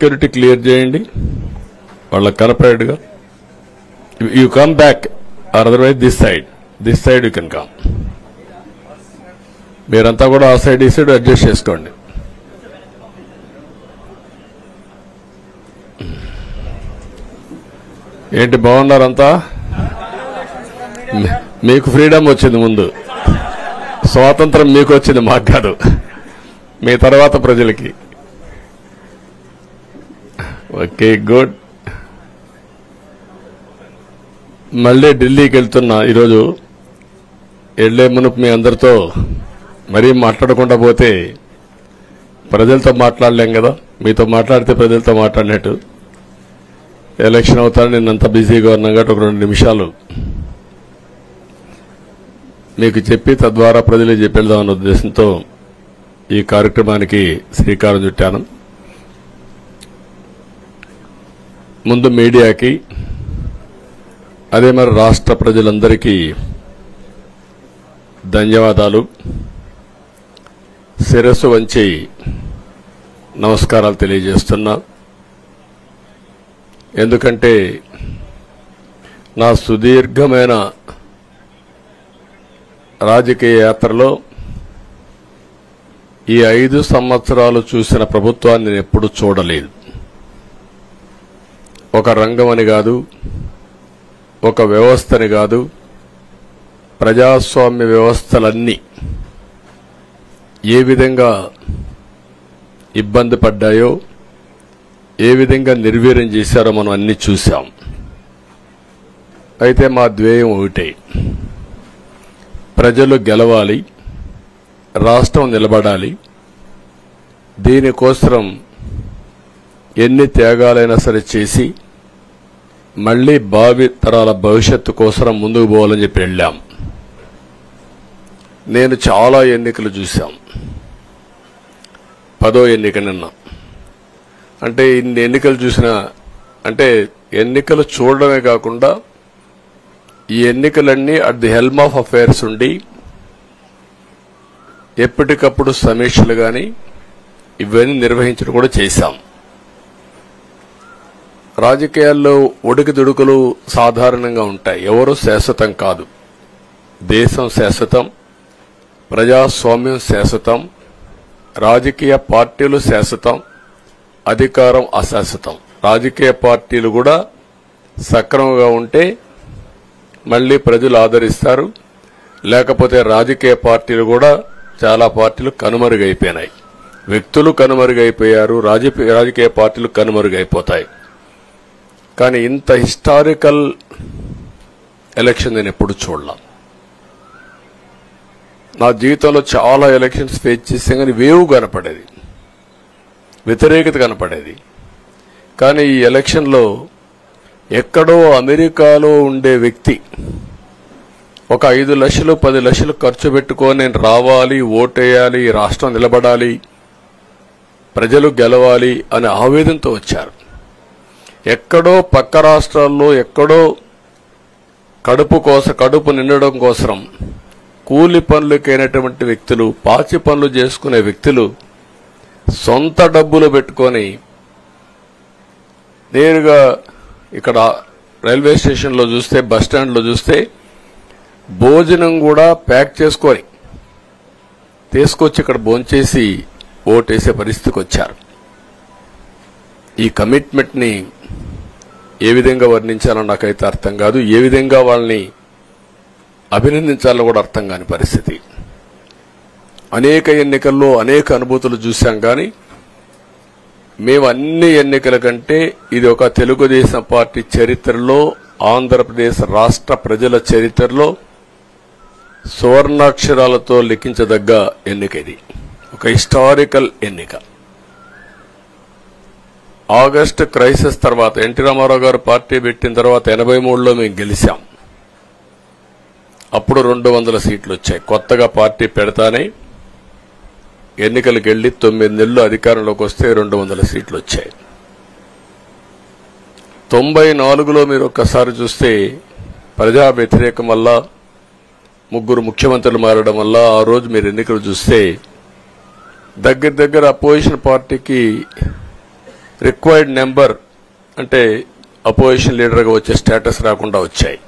Security clear చేయండి వాళ్ళకి కనపడేట్టుగా. You come back or otherwise this side you can come. మీరంతా కూడా ఆ సైడ్ ఈ సైడ్ అడ్జస్ట్ చేసుకోండి. ఏంటి బాగున్నారంతా? మీకు ఫ్రీడమ్ వచ్చింది, ముందు స్వాతంత్రం మీకు వచ్చింది, మాకు కాదు, మీ తర్వాత ప్రజలకి. Okay, good. మళ్ళీ ఢిల్లీకి వెళ్తున్నా ఈరోజు. వెళ్లే మునుపు మీ అందరితో మరీ మాట్లాడకుండా పోతే ప్రజలతో మాట్లాడలేం కదా. మీతో మాట్లాడితే ప్రజలతో మాట్లాడినట్టు. ఎలక్షన్ అవుతాను, నిన్నంత బిజీగా ఉన్నా కాబట్టి ఒక 2 నిమిషాలు మీకు చెప్పి తద్వారా ప్రజలకు చెప్పేద్దామన్న ఉద్దేశంతో ఈ కార్యక్రమానికి శ్రీకారం చుట్టాను. ముందు మీడియాకి, అదే మరి రాష్ట్ర ప్రజలందరికీ ధన్యవాదాలు. శిరస్సు వంచి నమస్కారాలు తెలియజేస్తున్నా. ఎందుకంటే నా సుదీర్ఘమైన రాజకీయ యాత్రలో ఈ 5 సంవత్సరాలు చూసిన ప్రభుత్వాన్ని నేను ఎప్పుడూ చూడలేదు. ఒక రంగం అని కాదు, ఒక వ్యవస్థని కాదు, ప్రజాస్వామ్య వ్యవస్థలన్నీ ఏ విధంగా ఇబ్బంది పడ్డాయో, ఏ విధంగా నిర్వీర్యం చేశారో మనం అన్ని చూశాం. అయితే మా ధ్యేయం ఒకటే, ప్రజలు గెలవాలి, రాష్ట్రం నిలబడాలి. దీనికోసం ఎన్ని త్యాగాలైనా సరే చేసి మళ్లీ భావి తరాల భవిష్యత్తు కోసం ముందుకు పోవాలని చెప్పి వెళ్ళాం. నేను చాలా ఎన్నికలు చూశాం. 10వ ఎన్నిక నిన్న. అంటే ఇన్ని ఎన్నికలు చూసినా, అంటే ఎన్నికలు చూడడమే కాకుండా ఈ ఎన్నికలన్నీ at the helm of affairs ఉండి ఎప్పటికప్పుడు సమీక్షలు కానీ ఇవన్నీ నిర్వహించడం కూడా చేశాం. రాజకీయాల్లో ఒడికిదుడుకులు సాధారణంగా ఉంటాయి. ఎవరు శాశ్వతం కాదు. దేశం శాశ్వతం, ప్రజాస్వామ్యం శాశ్వతం, రాజకీయ పార్టీలు శాశ్వతం, అధికారం అశాశ్వతం. రాజకీయ పార్టీలు కూడా సక్రమంగా ఉంటే మళ్లీ ప్రజలు ఆదరిస్తారు. లేకపోతే రాజకీయ పార్టీలు కూడా చాలా పార్టీలు కనుమరుగైపోయినాయి. వ్యక్తులు కనుమరుగైపోయారు, రాజకీయ పార్టీలు కనుమరుగైపోతాయి. కానీ ఇంత హిస్టారికల్ ఎలక్షన్ నేను ఎప్పుడు చూడలా. నా జీవితంలో చాలా ఎలక్షన్స్ ఫేస్ చేసాం, కానీ వేవ్ కనపడేది, వ్యతిరేకత కనపడేది. కానీ ఈ ఎలక్షన్లో ఎక్కడో అమెరికాలో ఉండే వ్యక్తి ఒక 5 లక్షలు 10 లక్షలు ఖర్చు పెట్టుకొని నేను రావాలి, ఓటేయాలి, రాష్ట్రం నిలబడాలి, ప్రజలు గెలవాలి అనే ఆవేదనతో వచ్చారు. ఎక్కడో పక్క రాష్ట్రాల్లో ఎక్కడో కడుపు నిండడం కోసం కూలి పనులకైనటువంటి వ్యక్తులు, పాచి పనులు చేసుకునే వ్యక్తులు సొంత డబ్బులు పెట్టుకొని నేరుగా ఇక్కడ రైల్వే స్టేషన్లో చూస్తే, బస్టాండ్లో చూస్తే భోజనం కూడా ప్యాక్ చేసుకొని తీసుకొచ్చి ఇక్కడ భోంచేసి ఓటేసే పరిస్థితికి వచ్చారు. ఈ కమిట్మెంట్ని ఏ విధంగా వర్ణించాలో నాకైతే అర్థం కాదు. ఏ విధంగా వాళ్ళని అభినందించాలో కూడా అర్థం కాని పరిస్థితి. అనేక ఎన్నికల్లో అనేక అనుభూతులు చూశాం. కానీ మేము అన్ని ఎన్నికల కంటే ఇది ఒక తెలుగుదేశం పార్టీ చరిత్రలో, ఆంధ్రప్రదేశ్ రాష్ట్ర ప్రజల చరిత్రలో సువర్ణాక్షరాలతో లిఖించదగ్గ ఎన్నిక. ఇది ఒక హిస్టారికల్ ఎన్నిక. ఆగస్టు క్రైసిస్ తర్వాత, ఎన్టీ రామారావు గారు పార్టీ పెట్టిన తర్వాత 83లో మేము గెలిచాం. అప్పుడు 200 సీట్లు వచ్చాయి. కొత్తగా పార్టీ పెడతానే ఎన్నికలకు వెళ్లి 9 నెలలు అధికారంలోకి వస్తే 200 సీట్లు వచ్చాయి. 94లో మీరు ఒక్కసారి చూస్తే ప్రజా వ్యతిరేకం వల్ల 3 ముఖ్యమంత్రులు మారడం వల్ల ఆ రోజు మీరు ఎన్నికలు చూస్తే దగ్గర అపోజిషన్ పార్టీకి రిక్వైర్డ్ నెంబర్ అంటే అపోజిషన్ లీడర్గా వచ్చే స్టేటస్ రాకుండా వచ్చాయి.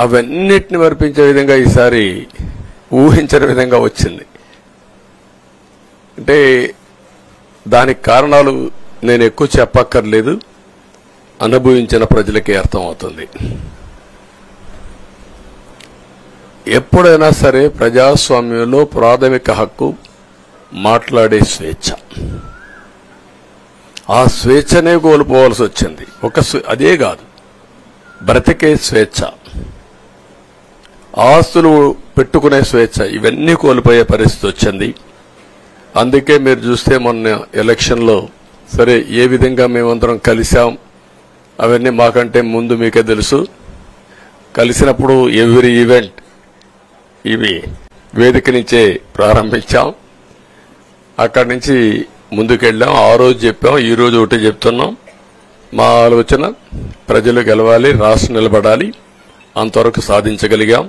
అవన్నిటిని వర్పించే విధంగా ఈసారి ఊహించని విధంగా వచ్చింది. అంటే దానికి కారణాలు నేను ఎక్కువ చెప్పక్కర్లేదు, అనుభవించిన ప్రజలకే అర్థమవుతుంది. ఎప్పుడైనా సరే ప్రజాస్వామ్యంలో ప్రాథమిక హక్కు మాట్లాడే స్వేచ్ఛ. ఆ స్వేచ్ఛనే కోల్పోవాల్సి వచ్చింది. అదే కాదు, బ్రతికే స్వేచ్ఛ, ఆస్తులు పెట్టుకునే స్వేచ్ఛ, ఇవన్నీ కోల్పోయే పరిస్థితి వచ్చింది. అందుకే మీరు చూస్తే మొన్న ఎలక్షన్లో సరే ఏ విధంగా మేమందరం కలిశాం అవన్నీ మాకంటే ముందు మీకే తెలుసు. కలిసినప్పుడు ఎవ్రీ ఈవెంట్ ఇవి వేదిక నుంచే ప్రారంభించాం. అక్కడి నుంచి ముందుకెళ్ళాం. ఆ రోజు చెప్పాం, ఈ రోజు ఒకటి చెప్తున్నాం. మా ఆలోచన ప్రజలు గెలవాలి, రాష్ట్రం నిలబడాలి. అంతవరకు సాధించగలిగాం.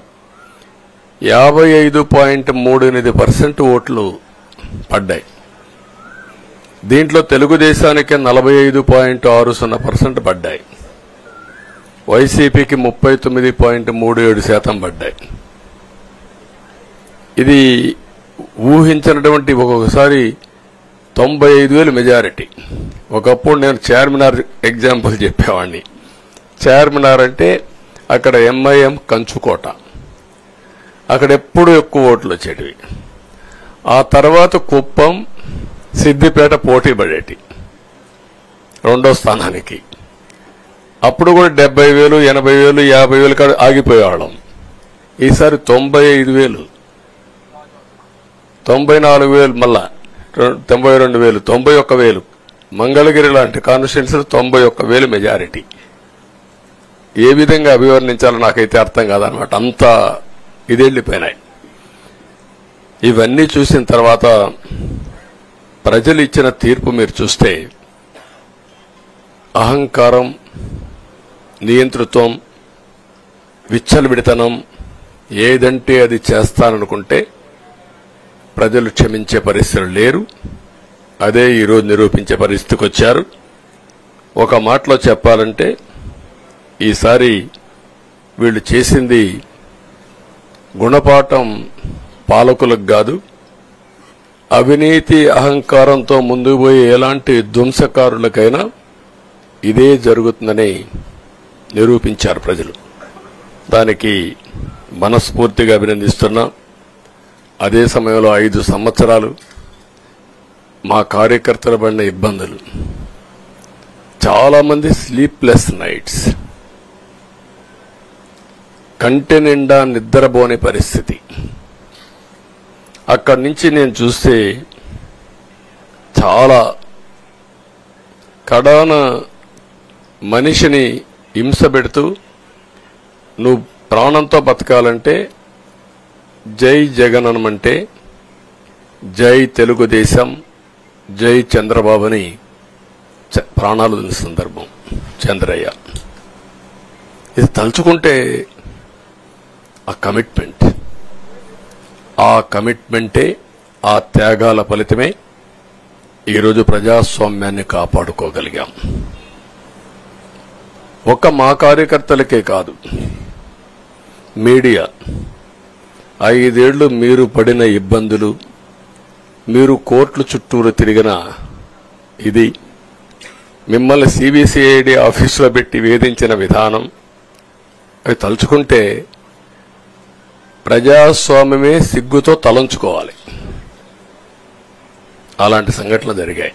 55.38% ఓట్లు పడ్డాయి. దీంట్లో తెలుగుదేశానికి 45.60% పడ్డాయి. వైసీపీకి 39.37% పడ్డాయి. ఇది ఊహించినటువంటి ఒక్కొక్కసారి 95,000 మెజారిటీ. ఒకప్పుడు నేను చార్మినార్ ఎగ్జాంపుల్ చెప్పేవాడిని. చార్మినార్ అంటే అక్కడ ఎంఐఎం కంచుకోట, అక్కడ ఎప్పుడు ఎక్కువ ఓట్లు వచ్చేటివి. ఆ తర్వాత కుప్పం, సిద్దిపేట పోటీ పడేటి రెండో స్థానానికి. అప్పుడు కూడా 70,000, 80,000, 50,000 కాడ ఆగిపోయేవాళ్ళం. ఈసారి 95,000, 94,000, మళ్ళా 92,000, 91,000. మంగళగిరి లాంటి కాన్స్టిట్యున్సీలు 91,000 మెజారిటీ. ఏ విధంగా అభివర్ణించాలో నాకైతే అర్థం కాదనమాట. అంతా ఇదెళ్లిపోయినాయి. ఇవన్నీ చూసిన తర్వాత ప్రజలు ఇచ్చిన తీర్పు మీరు చూస్తే అహంకారం, నియంతృత్వం, విచ్చలవిడితనం, ఏదంటే అది చేస్తాననుకుంటే ప్రజలు క్షమించే పరిస్థితులు లేరు. అదే ఈరోజు నిరూపించే పరిస్థితికి వచ్చారు. ఒక మాటలో చెప్పాలంటే ఈసారి వీళ్ళు చేసింది గుణపాఠం పాలకులకు కాదు, అవినీతి అహంకారంతో ముందుకు పోయే ఎలాంటి ధ్వంసకారులకైనా ఇదే జరుగుతుందని నిరూపించారు ప్రజలు. దానికి మనస్ఫూర్తిగా అభినందిస్తున్నా. అదే సమయంలో 5 సంవత్సరాలు మా కార్యకర్తల పడిన ఇబ్బందులు, చాలా మంది స్లీప్లెస్ నైట్స్, కంటి నిండా నిద్రపోని పరిస్థితి. అక్కడి నుంచి నేను చూస్తే చాలా కడాన మనిషిని హింస పెడుతూ నువ్వు ప్రాణంతో బతకాలంటే జై జగన్ అనమంటే జై తెలుగుదేశం, జై చంద్రబాబుని ప్రాణాలు వదిలిన సందర్భం చంద్రయ్య. ఇది తలుచుకుంటే ఆ కమిట్మెంటే, ఆ త్యాగాల ఫలితమే ఈరోజు ప్రజాస్వామ్యాన్ని కాపాడుకోగలిగాం. ఒక మా కార్యకర్తలకే కాదు, మీడియా 5 ఏళ్లు మీరు పడిన ఇబ్బందులు, మీరు కోర్టుల చుట్టూరు తిరిగిన ఇది, మిమ్మల్ని సిబిసిఐడి ఆఫీసులో పెట్టి వేధించిన విధానం, అవి తలుచుకుంటే ప్రజాస్వామ్యమే సిగ్గుతో తలంచుకోవాలి. అలాంటి సంఘటనలు జరిగాయి.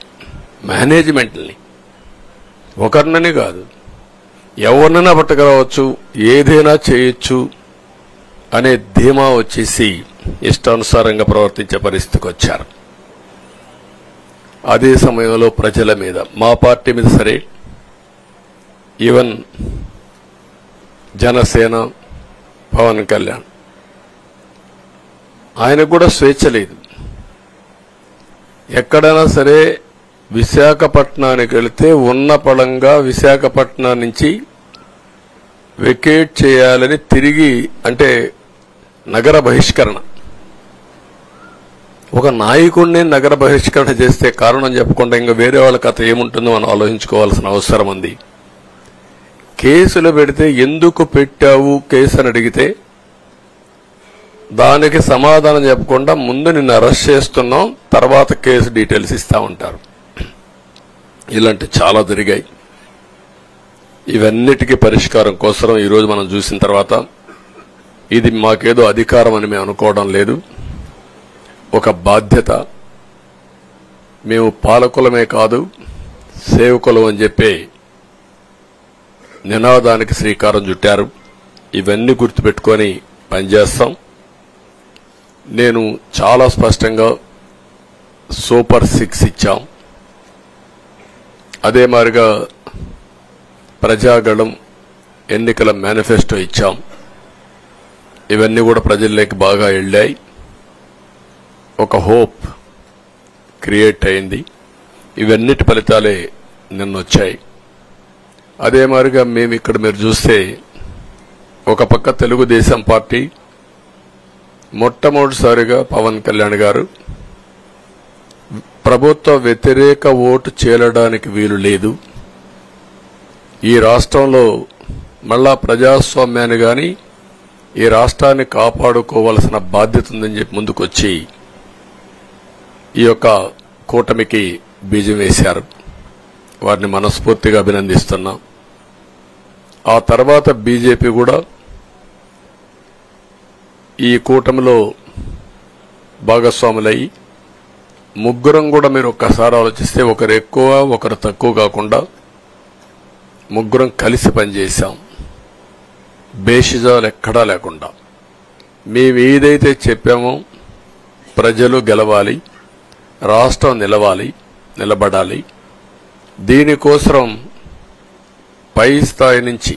మేనేజ్మెంట్ని ఒకరినని కాదు, ఎవరినైనా పట్టుకురావచ్చు, ఏదైనా చేయొచ్చు అనే ధీమా వచ్చేసి ఇష్టానుసారంగా ప్రవర్తించే పరిస్థితికి వచ్చారు. అదే సమయంలో ప్రజల మీద, మా పార్టీ మీద సరే, ఈవెన్ జనసేన, పవన్ కళ్యాణ్, ఆయనకు కూడా స్వేచ్ఛ లేదు. ఎక్కడైనా సరే విశాఖపట్నానికి వెళితే ఉన్న పళంగా విశాఖపట్నం నుంచి వెకేట్ చేయాలని తిరిగి, అంటే నగర బహిష్కరణ, ఒక నాయకుడిని నగర బహిష్కరణ చేస్తే కారణం చెప్పకుండా ఇంకా వేరే వాళ్ళ కథ ఏముంటుందో మనం ఆలోచించుకోవాల్సిన అవసరం ఉంది. కేసులు పెడితే ఎందుకు పెట్టావు కేసు అని అడిగితే దానికి సమాధానం చెప్పకుండా ముందు నిన్ను అరెస్ట్ చేస్తున్నాం, తర్వాత కేసు డీటెయిల్స్ ఇస్తా ఉంటారు. ఇలాంటి చాలా జరిగాయి. ఇవన్నిటికీ పరిష్కారం కోసం ఈరోజు మనం చూసిన తర్వాత ఇది మాకేదో అధికారం అని మేము అనుకోవడం లేదు, ఒక బాధ్యత. మేము పాలకులమే కాదు సేవకులం అని చెప్పి నినాదానికి శ్రీకారం చుట్టారు. ఇవన్నీ గుర్తుపెట్టుకొని పనిచేస్తాం. నేను చాలా స్పష్టంగా సూపర్ 6 ఇచ్చాం. అదే మాదిరిగా ప్రజాగళం ఎన్నికల మేనిఫెస్టో ఇచ్చాం. ఇవన్నీ కూడా ప్రజల్లోకి బాగా వెళ్ళాయి. ఒక హోప్ క్రియేట్ అయింది. ఇవన్నిటి ఫలితాలే నిన్న వచ్చాయి. అదే మాదిరిగా మేము ఇక్కడ మీరు చూస్తే ఒక పక్క తెలుగుదేశం పార్టీ మొట్టమొదటిసారిగా పవన్ కళ్యాణ్ గారు ప్రభుత్వ వ్యతిరేక ఓటు చేరడానికి వీలు లేదు, ఈ రాష్ట్రంలో మళ్ళా ప్రజాస్వామ్యాన్ని గాని ఈ రాష్ట్రాన్ని కాపాడుకోవాల్సిన బాధ్యత ఉందని చెప్పి ముందుకొచ్చి ఈ యొక్క కూటమికి బీజం వేశారు. వారిని మనస్ఫూర్తిగా అభినందిస్తున్నాం. ఆ తర్వాత బీజేపీ కూడా ఈ కూటమిలో భాగస్వాములయ్యి ముగ్గురం కూడా మీరు ఒక్కసారి ఆలోచిస్తే ఒకరు ఎక్కువ ఒకరు తక్కువ కాకుండా ముగ్గురం కలిసి పనిచేశాం. బేషిజాలు ఎక్కడా లేకుండా మేము ఏదైతే చెప్పామో ప్రజలు గెలవాలి, రాష్ట్రం నిలబడాలి, దీనికోసం పై స్థాయి నుంచి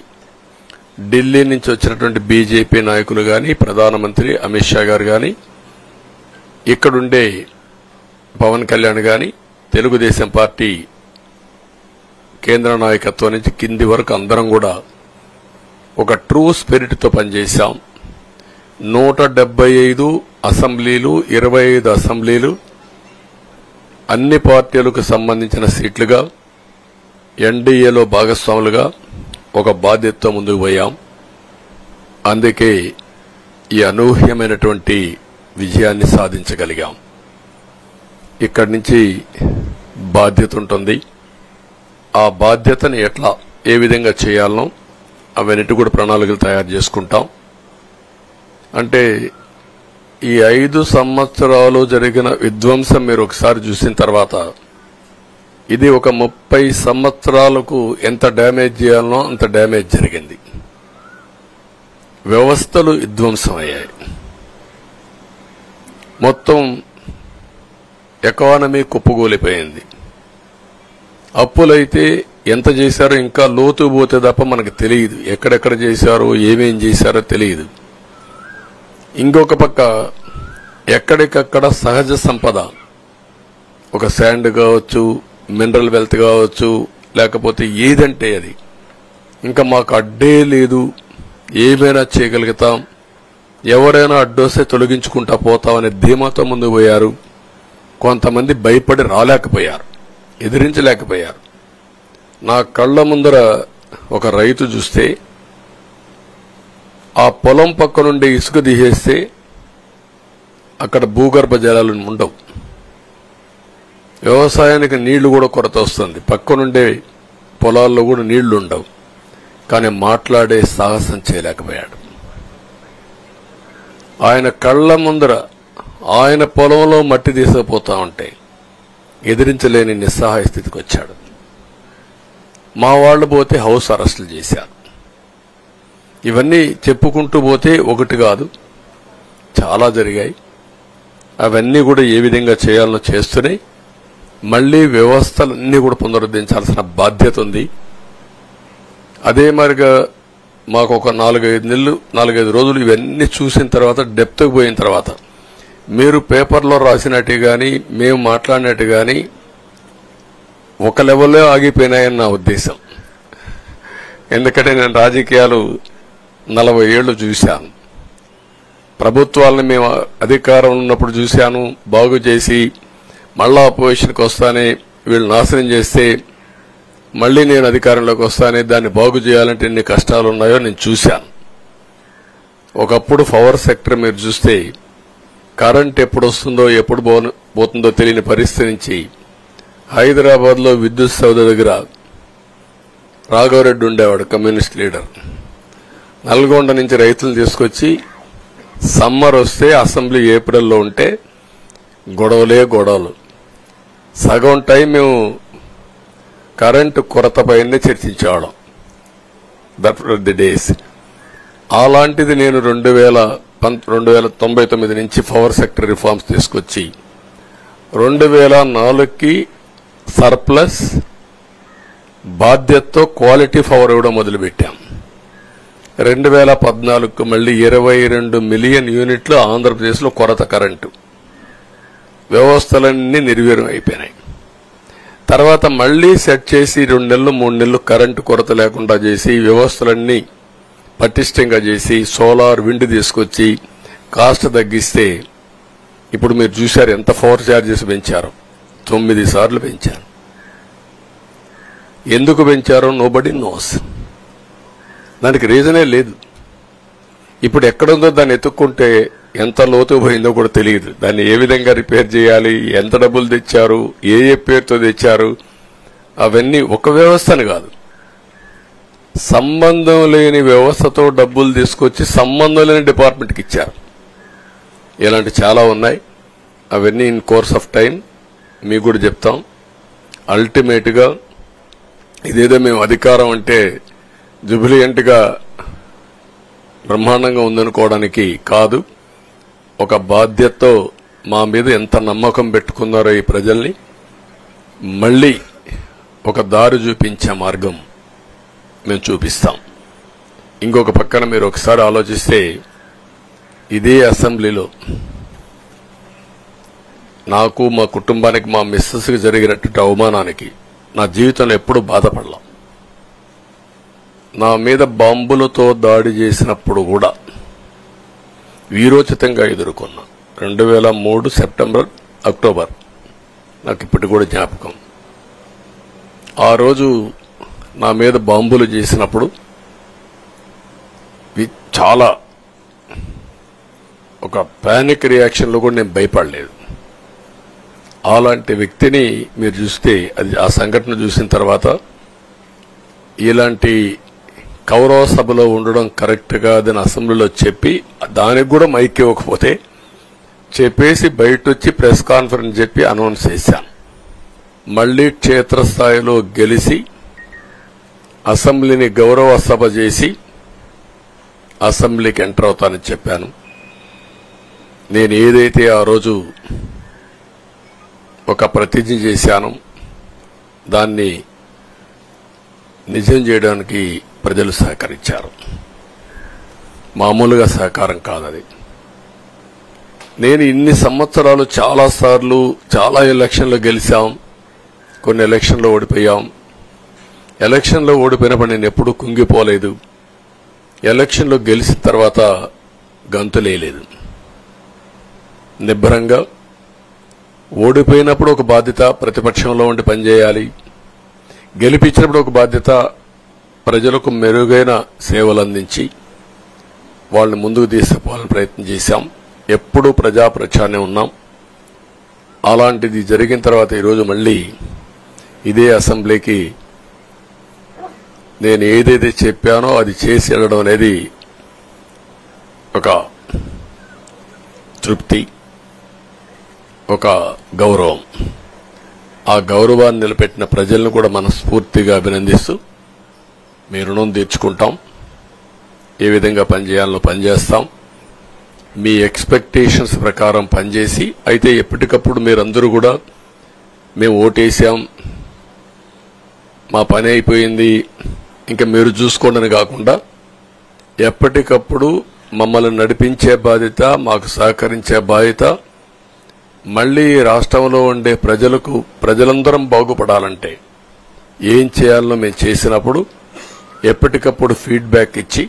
ఢిల్లీ నుంచి వచ్చినటువంటి బీజేపీ నాయకులు గాని ప్రధానమంత్రి అమిత్ షా గారు గాని ఇక్కడుండే పవన్ కళ్యాణ్ గాని తెలుగుదేశం పార్టీ కేంద్ర నాయకత్వం నుంచి కింది వరకు అందరం కూడా ఒక ట్రూ స్పిరిట్ తో పనిచేశాం. 175 అసెంబ్లీలు 25 అసెంబ్లీలు అన్ని పార్టీలకు సంబంధించిన సీట్లుగా ఎన్డీఏలో భాగస్వాములుగా ఒక బాధ్యతతో ముందుకు పోయాం. అందుకే ఈ అనూహ్యమైనటువంటి విజయాన్ని సాధించగలిగాం. ఇక్కడి నుంచి బాధ్యత ఉంటుంది. ఆ బాధ్యతని ఏ విధంగా చేయాలనో అవన్నిటి కూడా ప్రణాళికలు తయారు చేసుకుంటాం. అంటే ఈ 5 సంవత్సరాలు జరిగిన విధ్వంసం మీరు ఒకసారి చూసిన తర్వాత ఇది ఒక 30 సంవత్సరాలకు ఎంత డ్యామేజ్ చేయాలనో అంత డ్యామేజ్ జరిగింది. వ్యవస్థలు విధ్వంసమయ్యాయి. మొత్తం ఎకానమీ కుప్పగూలిపోయింది. అప్పులైతే ఎంత చేశారో ఇంకా లోతు పోతే తప్ప మనకు తెలియదు. ఎక్కడెక్కడ చేశారో ఏమేం చేశారో తెలియదు. ఇంకొక పక్క ఎక్కడికక్కడ సహజ సంపద, ఒక శాండ్ కావచ్చు, మినరల్ వెల్త్ కావచ్చు, లేకపోతే ఏదంటే అది ఇంకా మాకు అడ్డే లేదు, ఏమైనా చేయగలుగుతాం, ఎవరైనా అడ్డొస్తే తొలగించుకుంటా పోతామనే ధీమాతో ముందుకు పోయారు. కొంతమంది భయపడి రాలేకపోయారు, ఎదిరించలేకపోయారు. నా కళ్ల ముందర ఒక రైతు చూస్తే ఆ పొలం పక్క నుండి ఇసుక తీసేస్తే అక్కడ భూగర్భ జలాలు ఉండవు, వ్యవసాయానికి నీళ్లు కూడా కొరత వస్తుంది, పక్క నుండే పొలాల్లో కూడా నీళ్లు ఉండవు. కానీ మాట్లాడే సాహసం చేయలేకపోయాడు. ఆయన కళ్ల ముందర ఆయన పొలంలో మట్టి తీసుకుపోతా ఉంటే ఎదిరించలేని నిస్సహాయ స్థితికి వచ్చాడు. మా వాళ్లు పోతే హౌస్ అరెస్టులు చేశారు. ఇవన్నీ చెప్పుకుంటూ పోతే ఒకటి కాదు, చాలా జరిగాయి. అవన్నీ కూడా ఏ విధంగా చేయాలనో చేస్తూనే మళ్లీ వ్యవస్థలన్నీ కూడా పునరుద్ధరించాల్సిన బాధ్యత ఉంది. అదే మరిగా మాకు ఒక 4-5 రోజులు ఇవన్నీ చూసిన తర్వాత డెప్త్కి పోయిన తర్వాత మీరు పేపర్లో రాసినట్టు గాని మేము మాట్లాడినట్టు గాని ఒక లెవెల్లో ఆగిపోయినాయని నా ఉద్దేశం. ఎందుకంటే నేను రాజకీయాలు 40 ఏళ్లు చూశాను. ప్రభుత్వాలను మేము అధికారం ఉన్నప్పుడు చూశాను, బాగు చేసి మళ్ళా అపోజిషన్కి వస్తానే వీళ్ళు నాశనం చేస్తే మళ్లీ నేను అధికారంలోకి వస్తానే దాన్ని బాగు చేయాలంటే ఎన్ని కష్టాలు ఉన్నాయో నేను చూశాను. ఒకప్పుడు పవర్ సెక్టర్ మీరు చూస్తే కరెంట్ ఎప్పుడు వస్తుందో ఎప్పుడు పోతుందో తెలియని పరిస్థితి నుంచి హైదరాబాద్లో విద్యుత్ సౌధ దగ్గర రాఘవరెడ్డి ఉండేవాడు, కమ్యూనిస్ట్ లీడర్. నల్గొండ నుంచి రైతులు తీసుకొచ్చి సమ్మర్ వస్తే అసెంబ్లీ ఏప్రిల్లో ఉంటే గొడవలు. సగం టైం మేము కరెంటు కొరత పైనే చర్చించేవాళ్ళం. That were the days. అలాంటిది నేను 1999 నుంచి పవర్ సెక్టర్ రిఫార్మ్స్ తీసుకొచ్చి 2004కి సర్ప్లస్ బాధ్యతతో క్వాలిటీ పవర్ ఇవ్వడం మొదలుపెట్టాం. 2014కు మళ్లీ 22 మిలియన్ యూనిట్లు ఆంధ్రప్రదేశ్లో కొరత కరెంటు. వ్యవస్థలన్నీ నిర్వీర్యం అయిపోయినాయి. తర్వాత మళ్లీ సెట్ చేసి 2 నెలలు 3 నెలలు కరెంటు కొరత లేకుండా చేసి వ్యవస్థలన్నీ పటిష్టంగా చేసి సోలార్ విండ్ తీసుకొచ్చి కాస్ట్ తగ్గిస్తే ఇప్పుడు మీరు చూశారు ఎంత పవర్ ఛార్జెస్ పెంచారు. 9 సార్లు పెంచారు. ఎందుకు పెంచారో నోబడీ నోస్. దానికి రీజనే లేదు. ఇప్పుడు ఎక్కడుందో దాన్ని ఎత్తుక్కుంటే ఎంత లోతు పోయిందో కూడా తెలియదు. దాన్ని ఏ విధంగా రిపేర్ చేయాలి, ఎంత డబ్బులు తెచ్చారు, ఏ పేరుతో తెచ్చారు, అవన్నీ ఒక వ్యవస్థని కాదు, సంబంధం లేని వ్యవస్థతో డబ్బులు తీసుకొచ్చి సంబంధం లేని డిపార్ట్మెంట్కి ఇచ్చారు. ఇలాంటి చాలా ఉన్నాయి. అవన్నీ ఇన్ కోర్స్ ఆఫ్ టైం మీకు కూడా చెప్తాం. అల్టిమేట్ గా ఇదేదో మేము అధికారం అంటే జుబిలియంట్ గా బ్రహ్మాండంగా ఉందనుకోవడానికి కాదు. ఒక బాధ్యతతో మా మీద ఎంత నమ్మకం పెట్టుకున్నారో ఈ ప్రజల్ని మళ్లీ ఒక దారి చూపించే మార్గం మేము చూపిస్తాం. ఇంకొక పక్కన మీరు ఒకసారి ఆలోచిస్తే ఇదే అసెంబ్లీలో నాకు, మా కుటుంబానికి, మా మిస్సెస్కి జరిగినటువంటి అవమానానికి నా జీవితంలో ఎప్పుడూ బాధపడలా. నా మీద బాంబులతో దాడి చేసినప్పుడు కూడా వీరోచితంగా ఎదుర్కొన్నా. 2003 సెప్టెంబర్, అక్టోబర్ నాకు ఇప్పటికి కూడా జ్ఞాపకం. ఆ రోజు నా మీద బాంబులు చేసినప్పుడు చాలా ఒక పానిక్ రియాక్షన్లో కూడా నేను భయపడలేదు. అలాంటి వ్యక్తిని మీరు చూస్తే ఆ సంఘటన చూసిన తర్వాత ఇలాంటి కౌరవ సభలో ఉండడం కరెక్ట్ కాదని అసెంబ్లీలో చెప్పి దానికి కూడా మైక్ ఇవ్వకపోతే చెప్పేసి బయట వచ్చి ప్రెస్ కాన్ఫరెన్స్ చెప్పి అనౌన్స్ చేశాను. మళ్లీ క్షేత్రస్థాయిలో గెలిచి అసెంబ్లీని గౌరవ సభ చేసి అసెంబ్లీకి ఎంటర్ అవుతానని చెప్పాను. నేను ఏదైతే ఆ రోజు ఒక ప్రతిజ్ఞ చేశానో దాన్ని నిజం చేయడానికి ప్రజలు సహకరించారు. మామూలుగా సహకారం కాదది. నేను ఇన్ని సంవత్సరాలు చాలాసార్లు చాలా ఎలక్షన్లో గెలిచాం, కొన్ని ఎలక్షన్లో ఓడిపోయాం. ఎలక్షన్లో ఓడిపోయినప్పుడు నేను ఎప్పుడూ కుంగిపోలేదు. ఎలక్షన్లో గెలిచిన తర్వాత గంతులేయలేదు. నిబ్బరంగా ఓడిపోయినప్పుడు ఒక బాధ్యత ప్రతిపక్షంలో ఉండి పనిచేయాలి, గెలిపించినప్పుడు ఒక బాధ్యత ప్రజలకు మెరుగైన సేవలు అందించి వాళ్ళని ముందుకు తీసుకుపోవాలని ప్రయత్నం చేశాం. ఎప్పుడూ ప్రజాప్రచారనే ఉన్నాం. అలాంటిది జరిగిన తర్వాత ఈరోజు మళ్లీ ఇదే అసెంబ్లీకి నేను ఏదైతే చెప్పానో అది చేసి వెళ్ళడం అనేది ఒక తృప్తి, ఒక గౌరవం. ఆ గౌరవాన్ని నిలబెట్టిన ప్రజలను కూడా మనస్ఫూర్తిగా అభినందిస్తూ మీ రుణం తీర్చుకుంటాం. ఏ విధంగా పనిచేయాలో పనిచేస్తాం. మీ ఎక్స్పెక్టేషన్స్ ప్రకారం పనిచేసి అయితే ఎప్పటికప్పుడు మీరందరూ కూడా మేము ఓటేసాం, మా పని అయిపోయింది, ఇంకా మీరు చూసుకోండి కాకుండా ఎప్పటికప్పుడు మమ్మల్ని నడిపించే బాధ్యత, మాకు సహకరించే బాధ్యత, మళ్లీ రాష్ట్రంలో ఉండే ప్రజలందరం బాగుపడాలంటే ఏం చేయాలో మేము చేసినప్పుడు ఎప్పటికప్పుడు ఫీడ్బ్యాక్ ఇచ్చి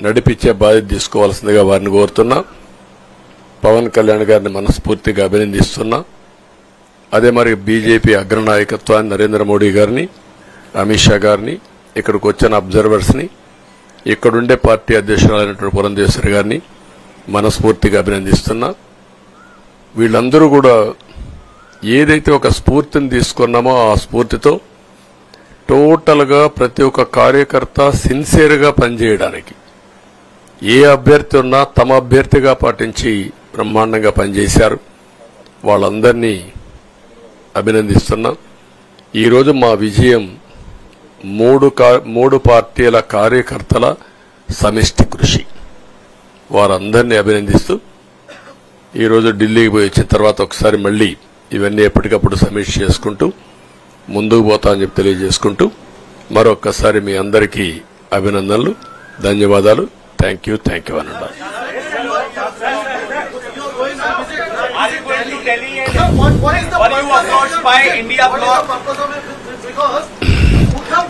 నడిపించే బాధ్యత తీసుకోవాల్సిందిగా వారిని కోరుతున్నా. పవన్ కళ్యాణ్ గారిని మనస్ఫూర్తిగా అభినందిస్తున్నా. అదే మరి బీజేపీ అగ్రనాయకత్వాన్ని నరేంద్ర మోడీ గారిని, అమిత్ షా గారిని, ఇక్కడికి వచ్చిన అబ్జర్వర్స్ ని, ఇక్కడుండే పార్టీ అధ్యక్షురాలైనటువంటి పురంధేశ్వరి గారిని మనస్ఫూర్తిగా అభినందిస్తున్నా. వీళ్ళందరూ కూడా ఏదైతే ఒక స్ఫూర్తిని తీసుకున్నామో ఆ స్ఫూర్తితో టోటల్ గా ప్రతి ఒక్క కార్యకర్త సిన్సియర్ గా పనిచేయడానికి, ఏ అభ్యర్థి ఉన్నా తమ అభ్యర్థిగా పాటించి బ్రహ్మాండంగా పనిచేశారు. వాళ్ళందరినీ అభినందిస్తున్నాం. ఈరోజు మా విజయం మూడు పార్టీల కార్యకర్తల సమిష్టి కృషి. వారందరినీ అభినందిస్తూ ఈరోజు ఢిల్లీకి పోయి వచ్చిన తర్వాత ఒకసారి మళ్లీ ఇవన్నీ ఎప్పటికప్పుడు సమీక్ష చేసుకుంటూ ముందుకు పోతా అని చెప్పి తెలియజేసుకుంటూ మరొక్కసారి మీ అందరికీ అభినందనలు, ధన్యవాదాలు. థ్యాంక్ యూ అనండి.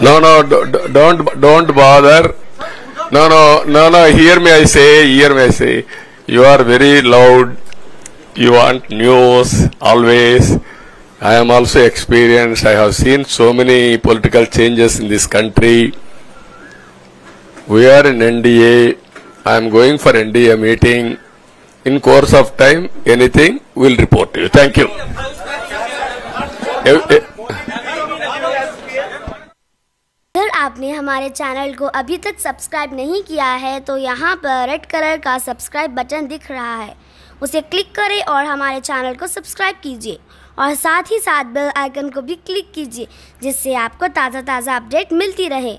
No, don't bother. No, hear me, I say. You are very loud. You want news always. I am also experienced. I have seen so many political changes in this country. We are in NDA. I am going for NDA meeting. In course of time, anything we'll report to you. Thank you. अगर आपने हमारे channel को अभी तक subscribe नहीं किया है तो यहाँ पर रेड कलर का सब्सक्राइब बटन दिख रहा है, उसे क्लिक करें और हमारे चैनल को सब्सक्राइब कीजिए और साथ ही साथ बेल आइकन को भी क्लिक कीजिए जिससे आपको ताज़ा अपडेट मिलती रहे।